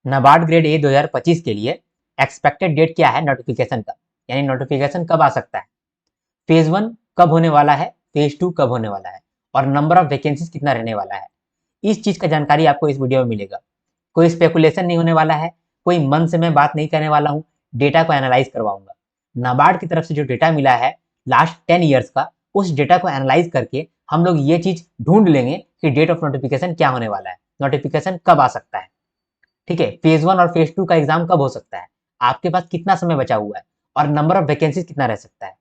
NABARD grade A 2025 के लिए expected date क्या है नोटिफिकेशन का, यानी नोटिफिकेशन कब आ सकता है, फेज 1 कब होने वाला है, फेज 2 कब होने वाला है, और नंबर ऑफ वैकेंसीज कितना रहने वाला है। इस चीज का जानकारी आपको इस वीडियो में मिलेगा। कोई स्पेकुलेशन नहीं होने वाला है, कोई मन से मैं बात नहीं करने वाला हूँ, डेटा को एनालाइज करवाऊंगा। नाबार्ड की तरफ से जो डेटा मिला है लास्ट 10 ईयर्स का, उस डेटा को एनालाइज करके हम लोग ये चीज ढूंढ लेंगे कि डेट ऑफ नोटिफिकेशन क्या होने वाला है, नोटिफिकेशन कब आ सकता है। ठीक है, फेज 1 और फेज 2 का एग्जाम कब हो सकता है, आपके पास कितना समय बचा हुआ है, और नंबर ऑफ वैकेंसीज कितना रह सकता है।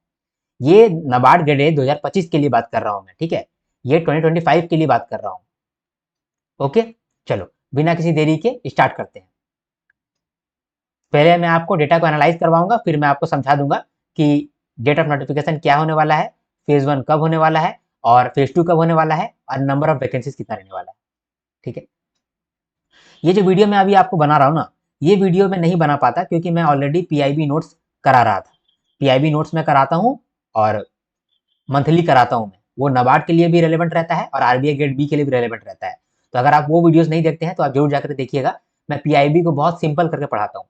ये नाबार्ड ग्रेड 2025 के लिए बात कर रहा हूं मैं, ठीक है, ये 2025 के लिए बात कर रहा हूं। ओके, चलो बिना किसी देरी के स्टार्ट करते हैं। पहले मैं आपको डेटा को एनालाइज करवाऊंगा, फिर मैं आपको समझा दूंगा कि डेट ऑफ नोटिफिकेशन क्या होने वाला है, फेज 1 कब होने वाला है, और फेज 2 कब होने वाला है, और नंबर ऑफ वैकेंसीज कितना रहने वाला है। ठीक है, ये जो वीडियो मैं अभी आपको बना रहा हूँ ना, ये वीडियो मैं नहीं बना पाता क्योंकि मैं ऑलरेडी पीआईबी नोट्स करा रहा था। पीआईबी नोट्स मैं कराता हूँ और मंथली कराता हूँ मैं, वो नाबार्ड के लिए भी रेलेवेंट रहता है और आरबीआई ग्रेड बी के लिए भी रेलेवेंट रहता है। तो अगर आप वो वीडियोस नहीं देखते हैं तो आप जरूर जाकर देखिएगा। मैं पीआईबी को बहुत सिंपल करके पढ़ाता हूँ।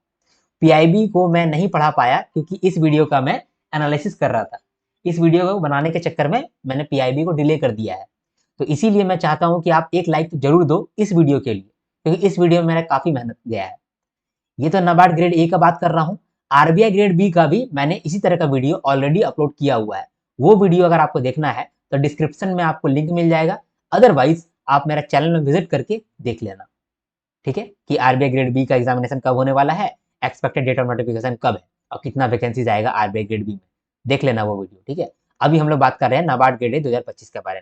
पीआईबी को मैं नहीं पढ़ा पाया क्योंकि इस वीडियो का मैं एनालिसिस कर रहा था। इस वीडियो को बनाने के चक्कर में मैंने पीआईबी को डिले कर दिया है। तो इसीलिए मैं चाहता हूँ कि आप एक लाइक तो जरूर दो इस वीडियो के लिए, क्योंकि इस वीडियो में मेरा काफी मेहनत गया है। ये तो नाबार्ड ग्रेड ए का बात कर रहा हूँ। आरबीआई ग्रेड बी का भी मैंने इसी तरह का वीडियो ऑलरेडी अपलोड किया हुआ है। वो वीडियो अगर आपको देखना है तो डिस्क्रिप्शन में आपको लिंक मिल जाएगा, अदरवाइज आप मेरा चैनल में विजिट करके देख लेना। ठीक है, कि आरबीआई ग्रेड बी का एग्जामिनेशन कब होने वाला है, एक्सपेक्टेड डेट ऑफ नोटिफिकेशन कब है, और कितना वैकेंसीज आएगा आरबीआई ग्रेड बी में। देख लेना वो वीडियो। ठीक है, अभी हम लोग बात कर रहे हैं नाबार्ड ग्रेड 2025 के बारे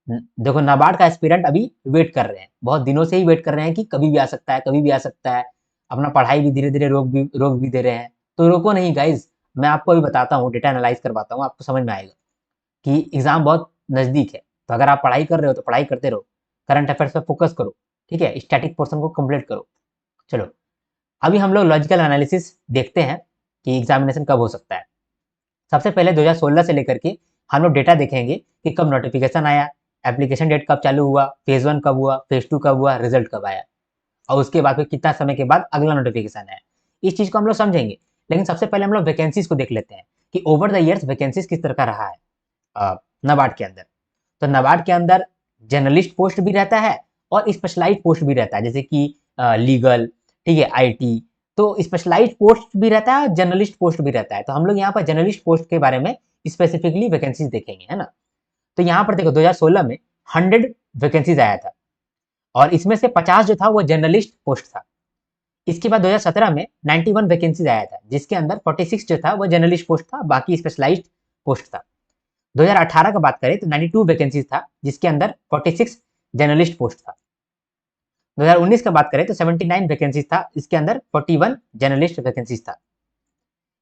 में। देखो, नाबार्ड का एस्पिरेंट अभी वेट कर रहे हैं, बहुत दिनों से ही वेट कर रहे हैं कि कभी भी आ सकता है, कभी भी आ सकता है। अपना पढ़ाई भी धीरे धीरे रोक भी दे रहे हैं। तो रोको नहीं गाइज, मैं आपको अभी बताता हूँ, डेटा एनालाइज करवाता हूँ, आपको समझ में आएगा कि एग्जाम बहुत नजदीक है। तो अगर आप पढ़ाई कर रहे हो तो पढ़ाई करते रहो, करंट अफेयर्स पर फोकस करो। ठीक है, स्टैटिक पोर्शन को कंप्लीट करो। चलो, अभी हम लोग लॉजिकल एनालिसिस देखते हैं कि एग्जामिनेशन कब हो सकता है। सबसे पहले 2016 से लेकर के हम लोग डेटा देखेंगे कि कब नोटिफिकेशन आया, एप्लीकेशन डेट कब चालू हुआ, फेज 1 कब हुआ, फेज 2 कब हुआ, रिजल्ट कब आया, और उसके बाद फिर कितना समय के बाद अगला नोटिफिकेशन आया। इस चीज को हम लोग समझेंगे। लेकिन सबसे पहले हम लोग वैकेंसीज को देख लेते हैं कि ओवर द ईयर्स वैकेंसीज किस तरह का रहा है नाबार्ड के अंदर। तो नाबार्ड के अंदर जर्नलिस्ट पोस्ट भी रहता है और स्पेशलाइज्ड पोस्ट भी रहता है, जैसे कि लीगल, ठीक है, आईटी। तो स्पेशलाइज्ड पोस्ट भी रहता है, जर्नलिस्ट पोस्ट भी रहता है। तो हम लोग यहाँ पर जर्नलिस्ट पोस्ट के बारे में स्पेसिफिकली वैकेंसीज देखेंगे, है ना। तो यहाँ पर देखो 2016 में 100 वैकेंसीज आया था, और इसमें से 50 जो था वो जर्नलिस्ट पोस्ट था। इसके बाद 2017 में 91 वैकेंसीज आया था, जिसके अंदर 46 जो था वो जर्नलिस्ट पोस्ट था, बाकी स्पेशलाइज्ड पोस्ट था। 2018 का बात करें तो 92 वैकेंसीज था, जिसके अंदर 46 जर्नलिस्ट पोस्ट था। 2019 का बात करें तो 79 वैकेंसीज था, इसके अंदर 41 जर्नलिस्ट वैकेंसीज था।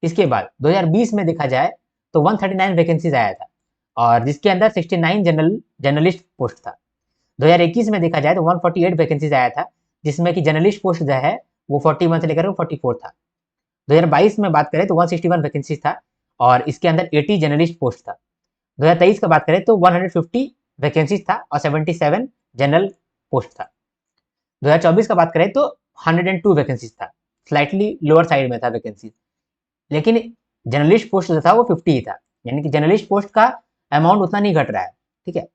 इसके बाद 2020 में देखा जाए तो 139 वैकेंसीज आया था, और जिसके अंदर 69 जर्नलिस्ट पोस्ट था। 2021 में देखा जाए तो 148 वैकेंसीज आया था, जिसमें कि जर्नलिस्ट पोस्ट जो है वो 41 से लेकर 44 था। 2022 में बात करें तो 161 वैकेंसीज था, और इसके अंदर 80 जर्नलिस्ट पोस्ट था। 2023 का बात करें तो 150 वैकेंसीज था और 77 जनरल पोस्ट था। 2024 का बात करें तो 102 वैकेंसीज था, स्लाइटली लोअर साइड में था वैकेंसी, लेकिन जर्नलिस्ट पोस्ट जो था वो 50 ही था, यानी कि जर्नलिस्ट पोस्ट का अमाउंट उतना नहीं घट रहा है। ठीक है,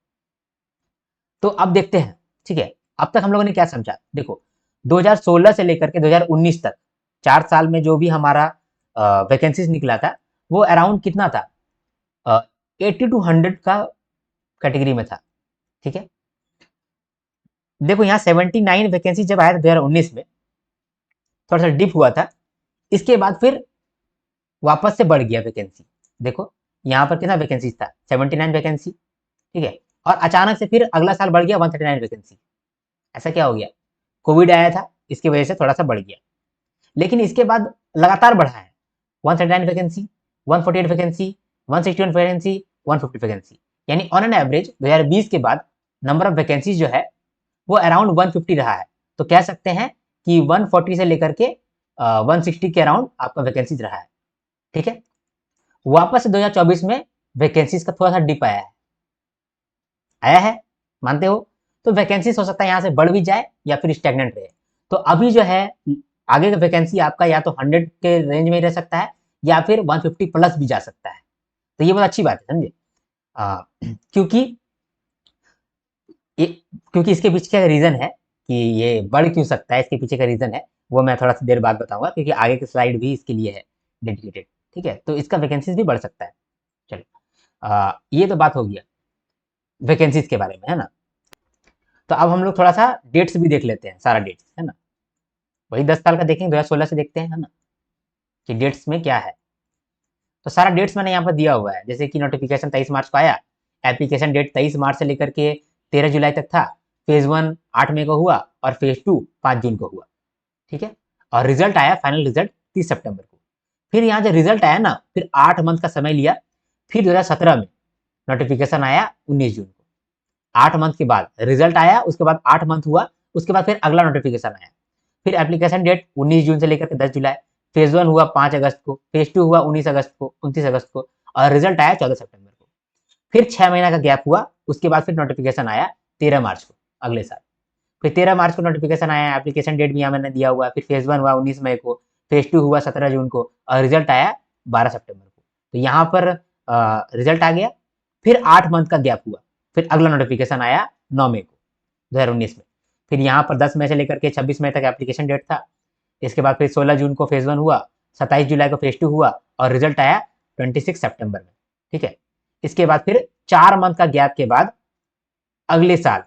तो अब देखते हैं। ठीक है, अब तक हम लोगों ने क्या समझा, देखो 2016 से लेकर के 2019 तक 4 साल में जो भी हमारा वैकेंसीज निकला था वो अराउंड कितना था, 80 टू 100 का कैटेगरी में था। ठीक है, देखो यहाँ 79 वैकेंसी जब आया था 2019 में, थोड़ा सा डिप हुआ था, इसके बाद फिर वापस से बढ़ गया वैकेंसी। देखो यहाँ पर कितना वैकेंसी था, 79 वैकेंसी। ठीक है, और अचानक से फिर अगला साल बढ़ गया 139 वैकेंसी। ऐसा क्या हो गया, कोविड आया था, इसकी वजह से थोड़ा सा बढ़ गया। लेकिन इसके बाद लगातार बढ़ा है, 139 वैकेंसी, 148 वैकेंसी, 161 वैकेंसी, 150 वैकेंसी, यानी ऑन एन एवरेज 2020 के बाद नंबर ऑफ वैकेंसी जो है वो अराउंड 150 रहा है। तो कह सकते हैं कि 140 से लेकर के 160 के अराउंड आपका वैकेंसीज रहा है। ठीक है, वापस से 2024 में वैकेंसीज का थोड़ा सा डिप आया है, मानते हो। तो वैकेंसीज हो सकता है यहाँ से बढ़ भी जाए या फिर स्टेगनेंट रहे। तो अभी जो है आगे का वैकेंसी आपका या तो 100 के रेंज में रह सकता है या फिर 150 प्लस भी जा सकता है। तो ये बहुत अच्छी बात है, समझे। क्योंकि ये क्योंकि इसके पीछे का रीजन है कि ये बढ़ क्यों सकता है, इसके पीछे का रीजन है वो मैं थोड़ा सा देर बाद बताऊंगा, क्योंकि आगे की स्लाइड भी इसके लिए है डेडिकेटेड। ठीक है, तो इसका वैकेंसीज भी बढ़ सकता है। चलो, ये तो बात हो गया वैकेंसीज के बारे में, है ना। तो अब हम लोग थोड़ा सा डेट्स भी देख लेते हैं, सारा डेट्स, है ना। वही 10 साल का देखेंगे, 2016 से देखते हैं, है ना, कि डेट्स में क्या है। तो सारा डेट्स मैंने यहाँ पर दिया हुआ है, जैसे कि नोटिफिकेशन 23 मार्च को आया, एप्लीकेशन डेट 23 मार्च से लेकर के 13 जुलाई तक था। फेज 1 8 मई को हुआ और फेज 2 5 जून को हुआ। ठीक है, और रिजल्ट आया, फाइनल रिजल्ट 30 सितंबर को। फिर यहाँ जो रिजल्ट आया ना, फिर 8 मंथ का समय लिया। फिर 2017 में नोटिफिकेशन आया 19 जून को। 8 मंथ के बाद रिजल्ट आया, उसके बाद 8 मंथ हुआ, उसके बाद फिर अगला नोटिफिकेशन आया। फिर एप्लीकेशन डेट 19 जून से लेकर के 10 जुलाई। फेज 1 हुआ 5 अगस्त को, फेज 2 हुआ 19 अगस्त को, 29 अगस्त को, और रिजल्ट आया 14 सितंबर को। फिर 6 महीना का गैप हुआ, उसके बाद फिर नोटिफिकेशन आया 13 मार्च को, अगले साल। फिर 13 मार्च को नोटिफिकेशन आया, एप्लीकेशन डेट भी यहाँ मैंने दिया हुआ है। फिर फेज 1 हुआ 19 मई को, फेज 2 हुआ 17 जून को, और रिजल्ट आया 12 सितंबर को। तो यहाँ पर रिजल्ट आ गया। फिर 8 मंथ का गैप हुआ, फिर अगला नोटिफिकेशन आया 9 मई को 2019 में। फिर यहाँ पर 10 मई से लेकर के 26 मई तक एप्लीकेशन डेट था। इसके बाद फिर 16 जून को फेज 1 हुआ, 27 जुलाई को फेज 2 हुआ, और रिजल्ट आया 26 सितंबर में। ठीक है, इसके बाद फिर 4 मंथ का गैप के बाद अगले साल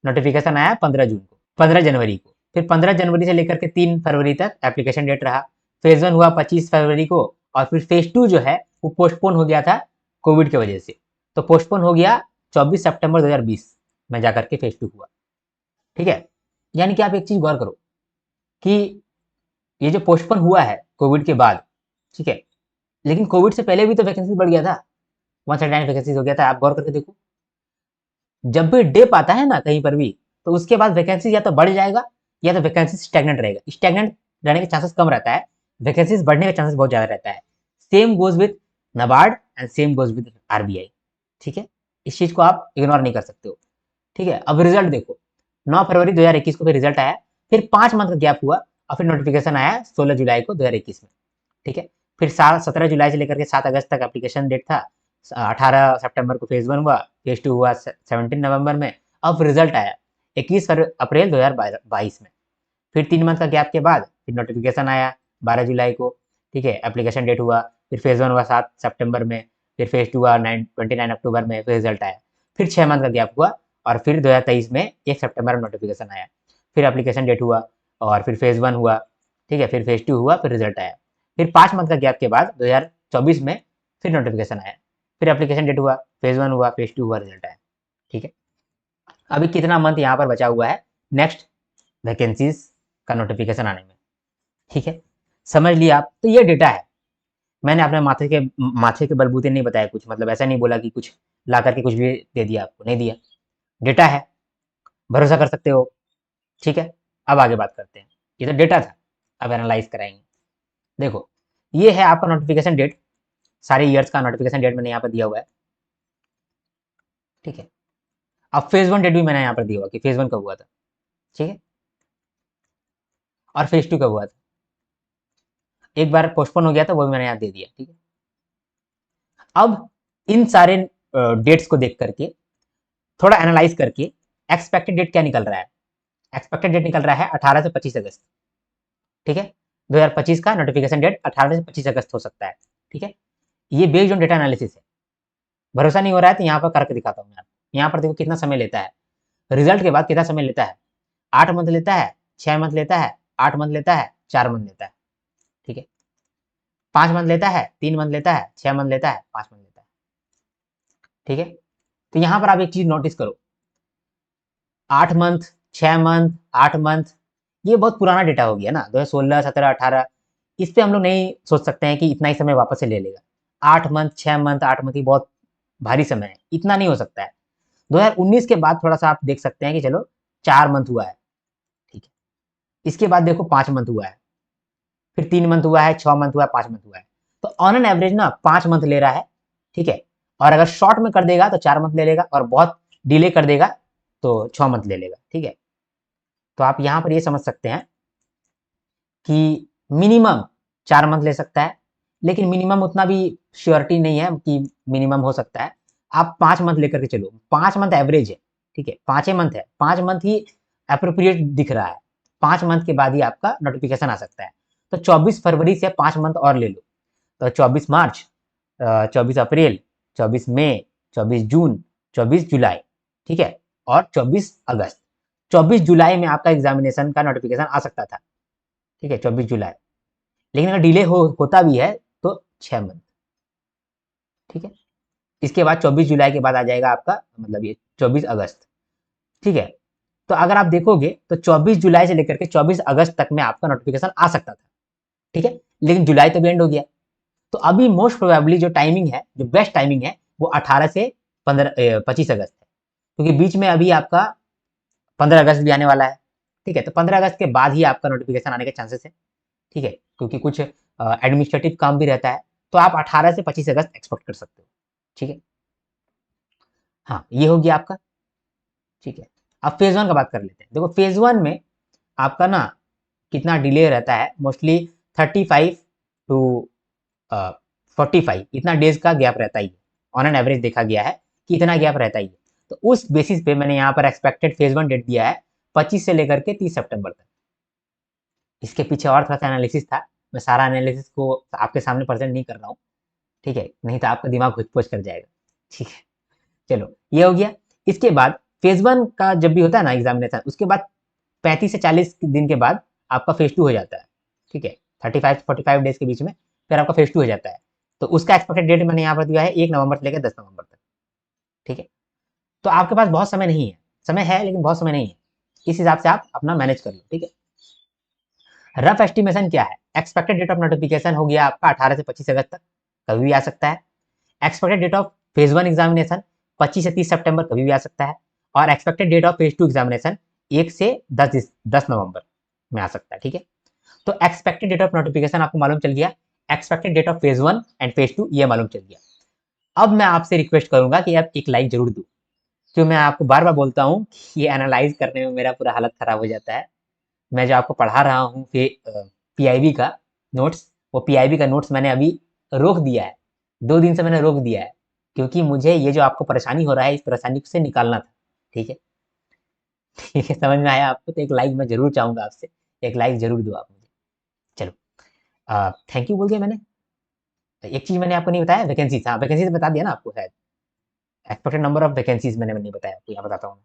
नोटिफिकेशन आया 15 जून को, 15 जनवरी को। फिर 15 जनवरी से लेकर के 3 फरवरी तक एप्लीकेशन डेट रहा। फेज 1 हुआ 25 फरवरी को, और फिर फेज 2 जो है वो पोस्टपोन हो गया था कोविड की वजह से, तो पोस्टपोन हो गया 24 सितंबर 2020 में जाकर के फेज 2 हुआ। ठीक है, यानी कि आप एक चीज गौर करो कि ये जो पोस्टपोन हुआ है कोविड के बाद, ठीक है, लेकिन कोविड से पहले भी तो वैकेंसी बढ़ गया था, 139 वैकेंसी हो गया था। आप गौर करके देखो, जब भी डिप आता है ना कहीं पर भी, तो उसके बाद वैकेंसी या तो बढ़ जाएगा या तो वैकेंसी स्टैग्नेंट रहेगा। स्टैग्नेंट रहने के चांसेस कम रहता है, वैकेंसीज बढ़ने के चांसेस बहुत ज्यादा रहता है। Same goes with NABARD and same goes with RBI. ठीक है, इस चीज को आप इग्नोर नहीं कर सकते हो। ठीक है, अब रिजल्ट देखो, 9 फरवरी 2021 को फिर रिजल्ट आया, फिर 5 मंथ का गैप हुआ, और फिर नोटिफिकेशन आया 16 जुलाई को 2021 में। ठीक है, फिर 17 जुलाई से लेकर के 7 अगस्त तक एप्लीकेशन डेट था। 18 सितंबर को फेज 1 हुआ, फेज 2 हुआ 17 नवंबर में। अब रिजल्ट आया 21 अप्रैल 2022 में। फिर 3 मंथ का गैप के बाद फिर नोटिफिकेशन आया 12 जुलाई को। ठीक है, एप्लीकेशन डेट हुआ, फिर फेज 1 हुआ 7 सितंबर में, फिर फेज 2 हुआ 29 अक्टूबर में, फिर रिजल्ट आया। फिर 6 मंथ का गैप हुआ, और फिर 2023 में 1 सितंबर में नोटिफिकेशन आया। फिर एप्लीकेशन डेट हुआ, और फिर फेज 1 हुआ। ठीक है, फिर फेज 2 हुआ, फिर रिजल्ट आया। फिर 5 मंथ का गैप के बाद 2024 में फिर नोटिफिकेशन आया, फिर एप्लीकेशन डेट हुआ, फेज 1 हुआ, फेज 2 हुआ, रिजल्ट आया। ठीक है, अभी कितना मंथ यहाँ पर बचा हुआ है नेक्स्ट वैकेंसीज का नोटिफिकेशन आने में। ठीक है, समझ लिया आप। तो ये डेटा है, मैंने अपने माथे के बलबूते नहीं बताया कुछ, मतलब ऐसा नहीं बोला कि कुछ ला करके कुछ भी दे दिया, आपको नहीं दिया, डेटा है, भरोसा कर सकते हो। ठीक है, अब आगे बात करते हैं। ये तो डेटा था, अब एनालाइज कराएंगे। देखो, ये है आपका नोटिफिकेशन डेट, सारे ईयर्स का नोटिफिकेशन डेट मैंने यहाँ पर दिया हुआ है। ठीक है, अब फेज 1 डेट भी मैंने यहाँ पर दिया हुआ कि फेज 1 कब हुआ था। ठीक है, और फेज 2 कब हुआ था, एक बार पोस्टपोन हो गया था, वो भी मैंने यहाँ दे दिया। ठीक है, अब इन सारे डेट्स को देख करके थोड़ा एनालाइज करके एक्सपेक्टेड डेट क्या निकल रहा है। एक्सपेक्टेड डेट निकल रहा है 18 से 25 अगस्त। ठीक है, 2025 का नोटिफिकेशन डेट 18 से 25 अगस्त हो सकता है। ठीक है, ये बेस्ड ऑन डेटा एनालिसिस है। भरोसा नहीं हो रहा है तो यहाँ पर करके दिखाता हूँ मैं आपको। यहाँ पर देखो कितना समय लेता है, रिजल्ट के बाद कितना समय लेता है। 8 मंथ लेता है, 6 मंथ लेता है, 8 मंथ लेता है, 4 मंथ लेता है। ठीक है, 5 मंथ लेता है, 3 मंथ लेता है, 6 मंथ लेता है, 5 मंथ लेता है। ठीक है, तो यहाँ पर आप एक चीज नोटिस करो, 8 मंथ, 6 मंथ, 8 मंथ, ये बहुत पुराना डेटा हो गया ना, 2016, 17, 18। इस पे हम लोग नहीं सोच सकते हैं कि इतना ही समय वापस से ले लेगा। 8 मंथ, 6 मंथ, 8 मंथ, ये बहुत भारी समय है, इतना नहीं हो सकता है। 2019 के बाद थोड़ा सा आप देख सकते हैं कि चलो 4 मंथ हुआ है। ठीक है, इसके बाद देखो 5 मंथ हुआ है, फिर 3 मंथ हुआ है, 6 मंथ हुआ है, 5 मंथ हुआ है। तो ऑन एन एवरेज ना 5 मंथ ले रहा है। ठीक है, और अगर शॉर्ट में कर देगा तो 4 मंथ ले लेगा, और बहुत डिले कर देगा तो 6 मंथ ले लेगा। ठीक है, तो आप यहाँ पर ये समझ सकते हैं कि मिनिमम 4 मंथ ले सकता है, लेकिन मिनिमम उतना भी श्योरिटी नहीं है कि मिनिमम हो सकता है। आप 5 मंथ लेकर के चलो, 5 मंथ एवरेज है, ठीक है? 5 ही मंथ है, 5 मंथ ही एप्रोप्रिएट दिख रहा है। 5 मंथ के बाद ही आपका नोटिफिकेशन आ सकता है। तो 24 फरवरी से 5 मंथ और ले लो, तो 24 मार्च, 24 अप्रैल, 24 मई, 24 जून, 24 जुलाई, ठीक है? और 24 अगस्त। 24 जुलाई में आपका एग्जामिनेशन का नोटिफिकेशन आ सकता था, ठीक है? 24 जुलाई। लेकिन अगर डिले होता भी है तो 6 मंथ, ठीक है? इसके बाद 24 जुलाई के बाद आ जाएगा आपका, मतलब ये 24 अगस्त, ठीक है? तो अगर आप देखोगे तो 24 जुलाई से लेकर के 24 अगस्त तक में आपका नोटिफिकेशन आ सकता था, ठीक है? लेकिन जुलाई तो भी एंड हो गया। तो अभी मोस्ट प्रोबेबली जो टाइमिंग है, जो बेस्ट टाइमिंग है, वो 18 से 25 अगस्त है, क्योंकि बीच में अभी आपका 15 अगस्त भी आने वाला है, ठीक है? तो 15 अगस्त के बाद ही आपका नोटिफिकेशन आने के चांसेस है, ठीक है? क्योंकि कुछ एडमिनिस्ट्रेटिव काम भी रहता है, तो आप 18 से 25 अगस्त एक्सपेक्ट कर सकते हो, ठीक है? हाँ, ये हो गया आपका, ठीक है? अब फेज वन का बात कर लेते हैं। देखो फेज वन में आपका ना कितना डिले रहता है, मोस्टली 35 टू 45 इतना डेज का गैप रहता ही है। ऑन एन एवरेज देखा गया है कि इतना गैप रहता ही है। तो उस बेसिस पे मैंने यहाँ पर एक्सपेक्टेड फेज वन डेट दिया है 25 से लेकर के 30 सितंबर तक। इसके पीछे और थोड़ा सा एनालिसिस था, मैं सारा एनालिसिस को आपके सामने प्रेजेंट नहीं कर रहा हूँ, ठीक है? नहीं तो आपका दिमाग घुच कर जाएगा, ठीक है? चलो ये हो गया। इसके बाद फेज वन का जब भी होता है ना एग्जामिनेशन, उसके बाद 35 से 40 दिन के बाद आपका फेज टू हो जाता है, ठीक है? 35 से 45 डेज के बीच में फिर आपका फेज टू हो जाता है। तो उसका एक्सपेक्टेड डेट मैंने यहाँ पर दिया है 1 नवंबर से लेकर 10 नवंबर तक, ठीक है? तो आपके पास बहुत समय नहीं है, समय है लेकिन बहुत समय नहीं है। इस हिसाब से आप अपना मैनेज कर लो, ठीक है? रफ एस्टिमेशन क्या है? एक्सपेक्टेड डेट ऑफ नोटिफिकेशन हो गया आपका 18 से 25 अगस्त तक, कभी भी आ सकता है। Expected date of phase one examination 25 से 30 सितंबर कभी भी आ सकता है। और expected date of phase two examination 1 से 10 नवंबर में आ सकता है, ठीक है? तो एक्सपेक्टेड डेट ऑफ नोटिफिकेशन आपको मालूम चल गया, expected date of phase one and phase two ये मालूम चल गया। अब मैं आपसे रिक्वेस्ट करूंगा कि आप एक लाइक जरूर दो, क्यों मैं आपको बार बार बोलता हूँ कि ये एनालाइज करने में मेरा पूरा हालत खराब हो जाता है। मैं जो आपको पढ़ा रहा हूँ पीआईबी का नोट्स, वो पीआईबी का नोट्स मैंने अभी रोक दिया है, 2 दिन से मैंने रोक दिया है, क्योंकि मुझे ये जो आपको परेशानी हो रहा है इस परेशानी से निकालना था, ठीक है? ठीक है, समझ में आया आपको? तो एक लाइक मैं जरूर चाहूंगा आपसे, एक लाइक जरूर दो आप मुझे। चलो थैंक यू बोल दिया मैंने। एक चीज मैंने आपको नहीं बताया, वैकेंसीज, हाँ वैकेंसीज बता दिया ना आपको शायद। एक्सपेक्टेड नंबर ऑफ वैकेंसीज मैंने नहीं बताया आपको, यहाँ बताता हूँ।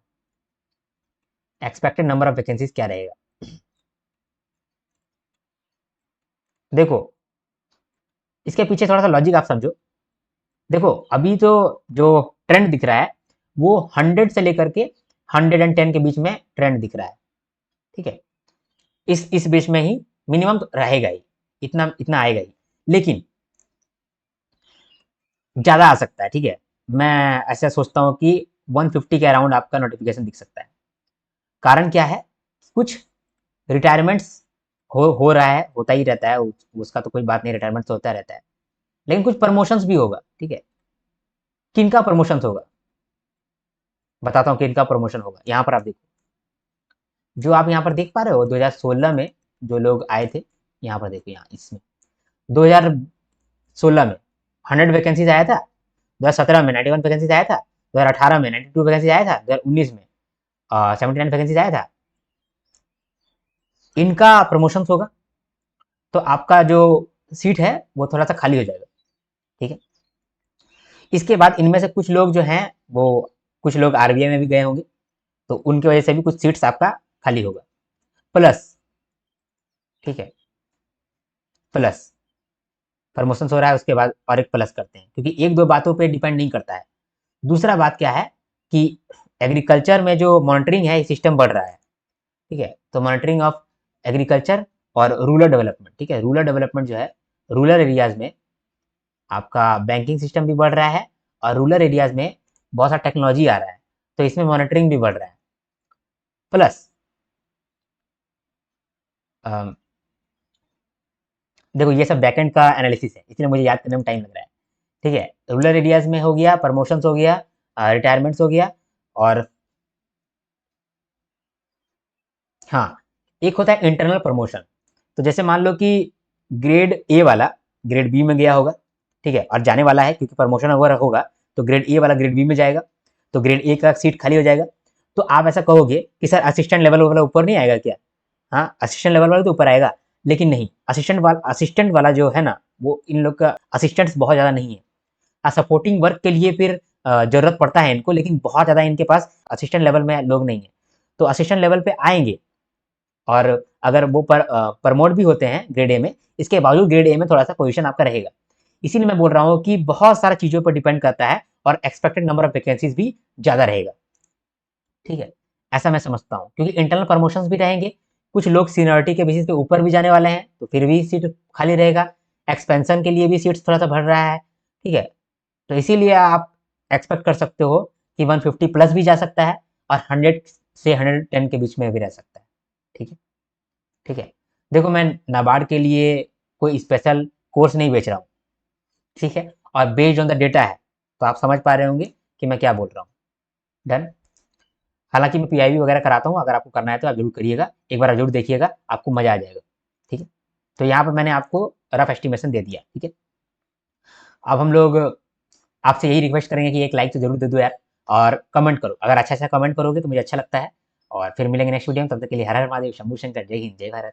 एक्सपेक्टेड नंबर ऑफ वैकेंसीज क्या रहेगा, देखो इसके पीछे थोड़ा सा लॉजिक आप समझो। देखो अभी तो जो ट्रेंड दिख रहा है वो 100 से लेकर के 110 के बीच में ट्रेंड दिख रहा है, ठीक है? इस बीच में ही मिनिमम तो रहेगा ही, इतना इतना आएगा ही, लेकिन ज्यादा आ सकता है, ठीक है? मैं ऐसा सोचता हूँ कि 150 के अराउंड आपका नोटिफिकेशन दिख सकता है। कारण क्या है? कुछ रिटायरमेंट्स हो रहा है, होता ही रहता है, उसका तो कोई बात नहीं, रिटायरमेंट तो होता रहता है। लेकिन कुछ प्रमोशंस भी होगा, ठीक है? किनका प्रमोशंस होगा, बताता हूँ किनका प्रमोशन होगा। यहाँ पर आप देखो, जो आप यहाँ पर देख पा रहे हो 2016 में जो लोग आए थे, यहाँ पर देखो, यहाँ इसमें 2016 में 100 वैकेंसीज आया था, 2017 में 91 वैकेंसीज आया था, 2018 में 92 वैकेंसीज आया था, 2019 में 79 वैकेंसीज आया था। इनका प्रमोशन होगा तो आपका जो सीट है वो थोड़ा सा खाली हो जाएगा, ठीक है? इसके बाद इनमें से कुछ लोग जो हैं वो, कुछ लोग आरबीआई में भी गए होंगे, तो उनकी वजह से भी कुछ सीट्स आपका खाली होगा। प्लस, ठीक है, प्लस प्रमोशन हो रहा है उसके बाद और एक प्लस करते हैं, क्योंकि एक दो बातों पे डिपेंड नहीं करता है। दूसरा बात क्या है कि एग्रीकल्चर में जो मॉनिटरिंग है सिस्टम बढ़ रहा है, ठीक है? तो मॉनिटरिंग ऑफ एग्रीकल्चर और रूरल डेवलपमेंट, ठीक है? रूरल डेवलपमेंट जो है, रूरल एरियाज में आपका बैंकिंग सिस्टम भी बढ़ रहा है और रूरल एरियाज में बहुत सारा टेक्नोलॉजी आ रहा है, तो इसमें मॉनिटरिंग भी बढ़ रहा है। प्लस देखो ये सब बैकएंड का एनालिसिस है, इसलिए मुझे याद करने में टाइम लग रहा है, ठीक है? रूरल एरियाज में हो गया, प्रमोशंस हो गया, रिटायरमेंट्स हो गया, और हाँ, एक होता है इंटरनल प्रमोशन। तो जैसे मान लो कि ग्रेड ए वाला ग्रेड बी में गया होगा, ठीक है, और जाने वाला है क्योंकि प्रमोशन वगैरह होगा, तो ग्रेड ए वाला ग्रेड बी में जाएगा, तो ग्रेड ए का सीट खाली हो जाएगा। तो आप ऐसा कहोगे कि सर असिस्टेंट लेवल वाला ऊपर नहीं आएगा क्या? हाँ, असिस्टेंट लेवल वाला तो ऊपर आएगा, लेकिन नहीं, असिस्टेंट वाला जो है ना, वो इन लोग का असिस्टेंट्स बहुत ज़्यादा नहीं है। सपोर्टिंग वर्क के लिए फिर ज़रूरत पड़ता है इनको, लेकिन बहुत ज़्यादा इनके पास असिस्टेंट लेवल में लोग नहीं है। तो असिस्टेंट लेवल पे आएंगे, और अगर वो प्रमोट भी होते हैं ग्रेड ए में, इसके बावजूद ग्रेड ए में थोड़ा सा पोजीशन आपका रहेगा। इसीलिए मैं बोल रहा हूँ कि बहुत सारा चीज़ों पर डिपेंड करता है, और एक्सपेक्टेड नंबर ऑफ वैकेंसीज भी ज़्यादा रहेगा, ठीक है, ऐसा मैं समझता हूँ, क्योंकि इंटरनल प्रमोशंस भी रहेंगे, कुछ लोग सीनियरिटी के बेसिस पे ऊपर भी जाने वाले हैं, तो फिर भी सीट खाली रहेगा, एक्सपेंशन के लिए भी सीट्स थोड़ा सा भर रहा है, ठीक है। तो इसीलिए आप एक्सपेक्ट कर सकते हो कि 150 प्लस भी जा सकता है, और 100 से 110 के बीच में भी रह सकता है, ठीक है, ठीक है। देखो, मैं नाबार्ड के लिए कोई स्पेशल कोर्स नहीं बेच रहा हूँ, ठीक है, और बेस्ड ऑन द डेटा है, तो आप समझ पा रहे होंगे कि मैं क्या बोल रहा हूँ। डन। हालांकि मैं पीआईबी वगैरह कराता हूँ, अगर आपको करना है तो आप जरूर करिएगा, एक बार जरूर देखिएगा, आपको मजा आ जाएगा, ठीक है। तो यहाँ पर मैंने आपको रफ एस्टिमेशन दे दिया, ठीक है। अब हम लोग आपसे यही रिक्वेस्ट करेंगे कि एक लाइक तो जरूर दे दो यार, और कमेंट करो, अगर अच्छा अच्छा कमेंट करोगे तो मुझे अच्छा लगता है। और फिर मिलेंगे नेक्स्ट वीडियो में, तब तक के लिए हर हर महादेव, शंभू शंकर, जय हिंद, जय भारत।